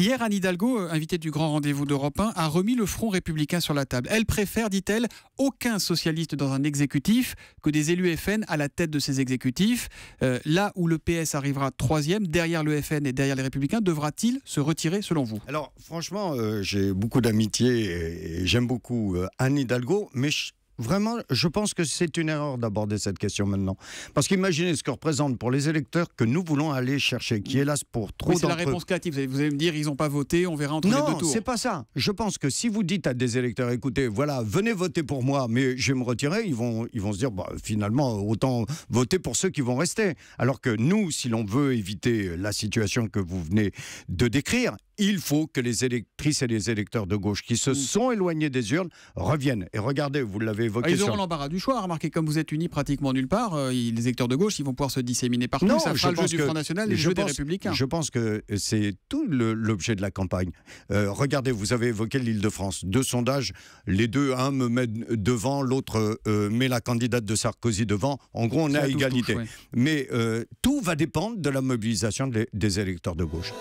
Hier, Anne Hidalgo, invitée du grand rendez-vous d'Europe 1, a remis le front républicain sur la table. Elle préfère, dit-elle, aucun socialiste dans un exécutif que des élus FN à la tête de ces exécutifs. Là où le PS arrivera troisième, derrière le FN et derrière les Républicains, devra-t-il se retirer selon vous? Alors franchement, j'ai beaucoup d'amitié et j'aime beaucoup Anne Hidalgo, mais vraiment, je pense que c'est une erreur d'aborder cette question maintenant. Parce qu'imaginez ce que représente pour les électeurs que nous voulons aller chercher, qui hélas pour trop d'entre eux... c'est la réponse créative. Vous allez me dire, ils n'ont pas voté, on verra entre les deux tours. Non, c'est pas ça. Je pense que si vous dites à des électeurs, écoutez, voilà, venez voter pour moi, mais je vais me retirer, ils vont se dire, bah, finalement, autant voter pour ceux qui vont rester. Alors que nous, si l'on veut éviter la situation que vous venez de décrire, il faut que les électrices et les électeurs de gauche qui se sont éloignés des urnes reviennent. Et regardez, vous l'avez évoqué. Ils auront l'embarras du choix. Remarquez, comme vous êtes unis pratiquement nulle part, les électeurs de gauche, ils vont pouvoir se disséminer partout. Non, ça fera le jeu du Front National et le jeu des Républicains. Je pense que c'est tout l'objet de la campagne. Regardez, vous avez évoqué l'Île-de-France. 2 sondages, les deux, un me met devant, l'autre met la candidate de Sarkozy devant. En gros, on est à égalité. Ouais. Mais tout va dépendre de la mobilisation des électeurs de gauche.